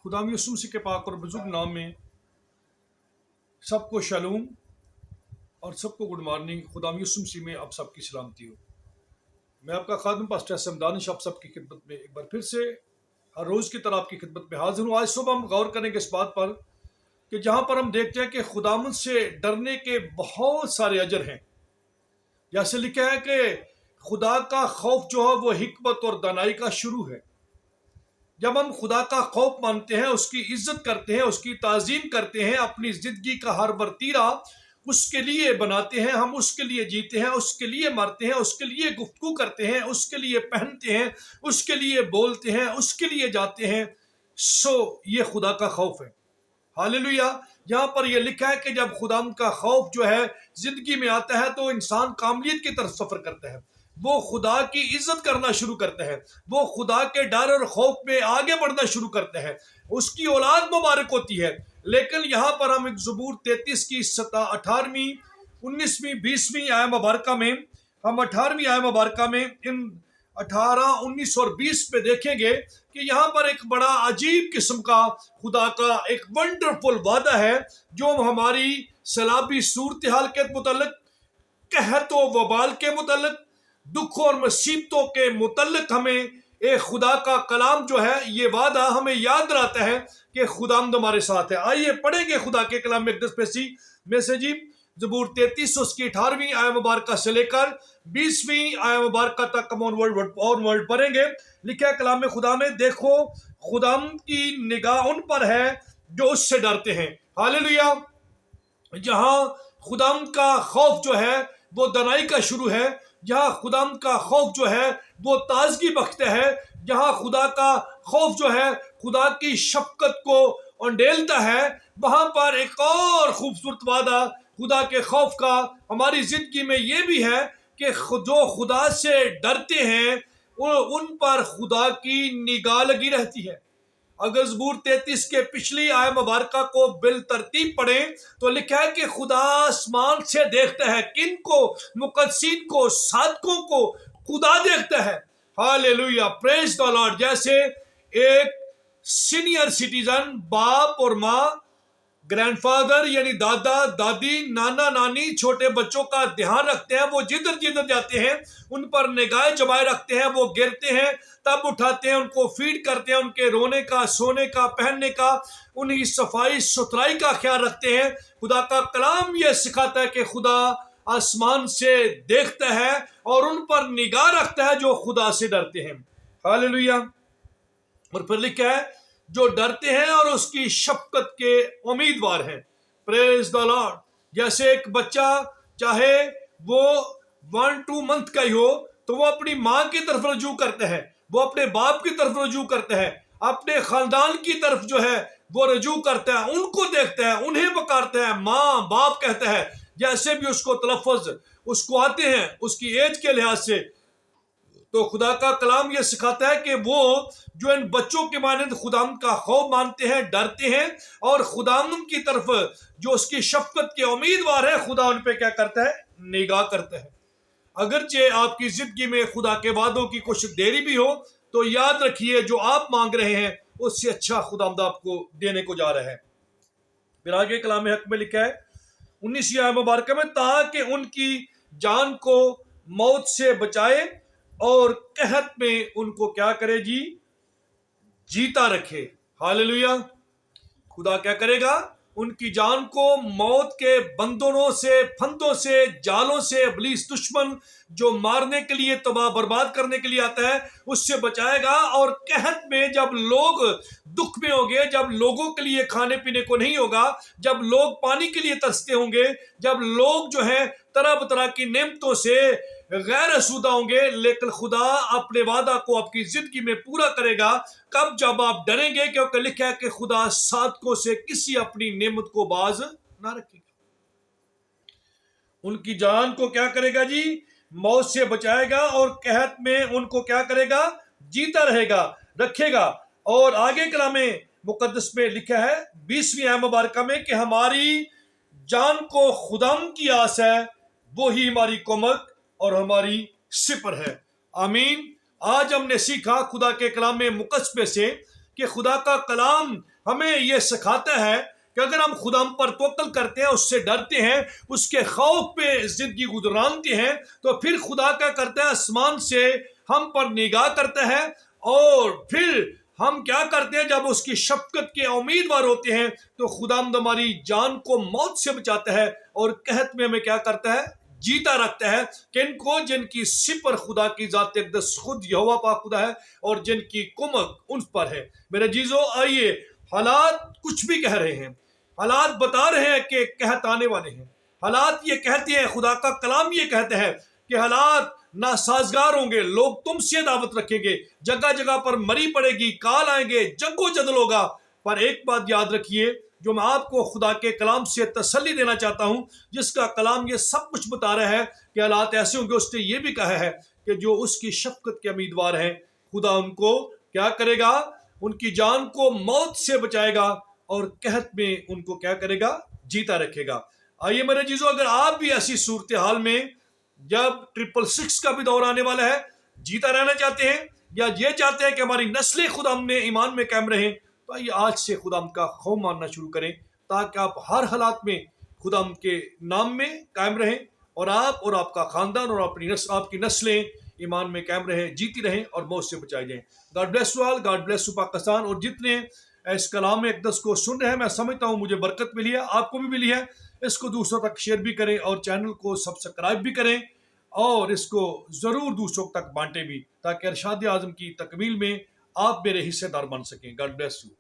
खुदाम यीशु मसीह के पाक और बुजुर्ग नाम में सबको शलोम और सबको गुड मॉर्निंग। खुदाम यीशु मसीह में आप सबकी सलामती हो। मैं आपका खादिम पास्टर एसएम दानिश आप सबकी खिदमत में एक बार फिर से हर रोज़ की तरह आपकी खिदमत में हाजिर हूँ। आज सुबह हम गौर करेंगे इस बात पर कि जहाँ पर हम देखते हैं कि खुदावंद से डरने के बहुत सारे अजर हैं। जैसे लिखा है कि खुदा का खौफ जो है वो हिकमत और दानाई का शुरू है। जब हम खुदा का खौफ मानते हैं, उसकी इज्जत करते हैं, उसकी ताज़ीम करते हैं, अपनी ज़िंदगी का हर वर्तीरा उसके लिए बनाते हैं, हम उसके लिए जीते हैं, उसके लिए मरते हैं, उसके लिए गुफ्तगू करते हैं, उसके लिए पहनते हैं, उसके लिए बोलते हैं, उसके लिए जाते हैं, ये खुदा का खौफ है। हालेलुया। यहाँ पर यह लिखा है कि जब खुदा का खौफ जो है जिंदगी में आता है तो इंसान कामलियत की तरफ सफर करता है, वो खुदा की इज्जत करना शुरू करता है, वो खुदा के डर और खौफ में आगे बढ़ना शुरू करता है, उसकी औलाद मुबारक होती है। लेकिन यहाँ पर हम एक ज़बूर 33 की 18वीं 19वीं 20वीं आय मुबारका में, हम 18वीं आय मुबारका में इन 18, 19 और 20 पे देखेंगे कि यहाँ पर एक बड़ा अजीब किस्म का खुदा का एक वंडरफुल वादा है जो हमारी सलाबी सूरत हाल के मुतल्लिक, कहत व वबाल के मुतल्लिक, दुख और मुसीबतों के मुतल्लिक हमें एक खुदा का कलाम जो है ये वादा हमें याद दिलाता है कि खुदावंद हमारे साथ है। आइए पढ़ेंगे खुदा के कलाम में से जी ज़बूर 33 उसकी 18वीं आय मुबारका से लेकर 20वीं आय मुबारका तक हम वर्ड पढ़ेंगे। लिखा है कलाम में खुदा में, देखो खुदावंद की निगाह उन पर है जो उससे डरते हैं। हालेलुया। जहाँ खुदावंद का खौफ जो है वो दनाई का शुरू है, जहाँ खुदावंद का खौफ जो है वो ताजगी बख्शता है, जहाँ खुदा का खौफ जो है खुदा की शफकत को उंडेलता है, वहाँ पर एक और खूबसूरत वादा खुदा के खौफ का हमारी जिंदगी में ये भी है कि जो खुदा से डरते हैं उन पर खुदा की निगाह लगी रहती है। अगर ज़बूर 33 के पिछली आय मुबारका को बिल तरतीब पढ़ें तो लिखा है कि खुदा आसमान से देखता है, किन को? मुकद्दसीन को, सादकों को खुदा देखता है। Hallelujah, praise the Lord. जैसे एक सीनियर सिटीजन, बाप और माँ, ग्रैंडफादर यानी दादा दादी, नाना नानी छोटे बच्चों का ध्यान रखते हैं, वो जिधर जिधर जाते हैं उन पर निगाहें जमाए रखते हैं, वो गिरते हैं तब उठाते हैं, उनको फीड करते हैं, उनके रोने का, सोने का, पहनने का, उनकी सफाई सुथराई का ख्याल रखते हैं। खुदा का कलाम ये सिखाता है कि खुदा आसमान से देखता है और उन पर निगाह रखता है जो खुदा से डरते हैं। हालेलुया। और फिर लिखा है जो डरते हैं और उसकी शफकत के उम्मीदवार हैं। Praise the Lord. जैसे एक बच्चा चाहे वो 1-2 मंथ का ही हो तो वो अपनी माँ की तरफ रजू करता है, वो अपने बाप की तरफ रजू करता है, अपने खानदान की तरफ जो है वो रजू करता है, उनको देखता है, उन्हें पुकारता है, माँ बाप कहता है, जैसे भी उसको तलफ़्फ़ुज़ उसको आते हैं उसकी एज के लिहाज से। तो खुदा का कलाम ये सिखाता है कि वो जो इन बच्चों के मानंद खुदावंद का खौफ मानते हैं, डरते हैं और खुदावंद की तरफ जो उसकी शफकत के उम्मीदवार है, खुदा उन पे क्या करता है? निगाह करता है। अगरचे आपकी जिंदगी में खुदा के वादों की कुछ देरी भी हो तो याद रखिए जो आप मांग रहे हैं उससे अच्छा खुदावंद आपको देने को जा रहा है। फिर आगे कलाम हक में लिखा है 19वीं आय मुबारक में, ताकि उनकी जान को मौत से बचाए और कहत में उनको क्या करे जी? जीता रखे। हालेलुया। खुदा क्या करेगा? उनकी जान को मौत के बंधनों से, फंदों से, जालों से, इब्लीस दुश्मन जो मारने के लिए, तबाह बर्बाद करने के लिए आता है, उससे बचाएगा। और कहत में जब लोग दुख में होंगे, जब लोगों के लिए खाने पीने को नहीं होगा, जब लोग पानी के लिए तरसते होंगे, जब लोग जो है तरह तरह की नेमतों से गैर असुदा होंगे, लेकिन खुदा अपने वादा को आपकी जिंदगी में पूरा करेगा। कब? जब आप डरेंगे, क्योंकि लिखा है कि खुदा सादकों से किसी अपनी नेमत को बाज ना रखेगा। उनकी जान को क्या करेगा जी? मौत से बचाएगा और कहत में उनको क्या करेगा? जीता रहेगा, रखेगा। और आगे कलामे मुकद्दस में लिखा है 20वीं आय मुबारका में कि हमारी जान को खुदाम की आस है, वो ही हमारी कुमत और हमारी सिपर है। आमीन। आज हमने सीखा खुदा के कलाम में मुकद्दस में से कि खुदा का कलाम ہمیں یہ سکھاتا ہے کہ اگر ہم خدا پر توکل کرتے ہیں، اس سے ڈرتے ہیں، اس کے خوف پہ زندگی گزارتے ہیں، تو پھر خدا کیا کرتا ہے؟ آسمان سے ہم پر نگاہ کرتا ہے، اور پھر ہم کیا کرتے ہیں؟ جب اس کی شفقت کے امیدوار ہوتے ہیں تو خداوند ہماری جان کو موت سے بچاتا ہے، اور قحط میں ہمیں کیا کرتا ہے؟ جیتا رکھتا ہے۔ کن کو؟ جن کی سپر خدا کی ذات اقدس خود یہوہ پاک خدا ہے، اور جن کی کمک ان پر ہے۔ میرے عزیزو، آئیے، حالات کچھ بھی کہہ رہے ہیں، حالات بتا رہے ہیں کہ قحط آنے والے ہیں، حالات یہ کہتے ہیں، خدا کا کلام یہ کہتا ہے کہ حالات ناسازگار ہوں گے، لوگ تم سے دعوت رکھیں گے، جگہ جگہ پر مری پڑے گی، کال آئیں گے، جنگ و جدل ہوگا۔ پر ایک بات یاد رکھیے، جو میں آپ کو خدا کے کلام سے تسلی دینا چاہتا ہوں، جس کا کلام یہ سب کچھ بتا رہا ہے کہ حالات ایسے ہوں گے۔ اس نے یہ بھی کہا ہے کہ جو اس کی شفقت کے امیدوار ہیں، خدا ان کو کیا کرے گا؟ ان کی جان کو موت سے بچائے گا، اور قحط میں ان کو کیا کرے گا؟ جیتا رکھے گا۔ آئیے میرے عزیزو، اگر آپ بھی ایسی صورتحال میں، جب 666 کا بھی دور آنے والا ہے، جیتا رہنا چاہتے ہیں، یا یہ چاہتے ہیں کہ ہماری نسلیں خدا ہم میں ایمان میں قائم رہیں، تو آئیے آج سے خدا ہم کا خوف ماننا شروع کریں، تاکہ آپ ہر حالات میں خدا ہم کے نام میں قائم رہیں، اور آپ اور آپ کا خاندان اور آپ کی نسلیں ایمان میں قائم رہیں، جیتی رہیں، اور موت سے بچائی جائیں۔ God bless you all, God bless you Pakistan. اور جتنے اس کلام اقدس کو سن رہے ہیں، میں سمجھتا ہوں مجھے برکت ملی ہے، آپ کو بھی ملی ہے۔ اس کو دوسروں تک شیئر بھی کریں، اور چینل کو سبسکرائب بھی کریں، اور اس کو ضرور دوسروں تک بانٹیں بھی، تاکہ ارشاد اعظم کی تکمیل میں آپ میرے حصے دار بن سکیں۔ God bless you.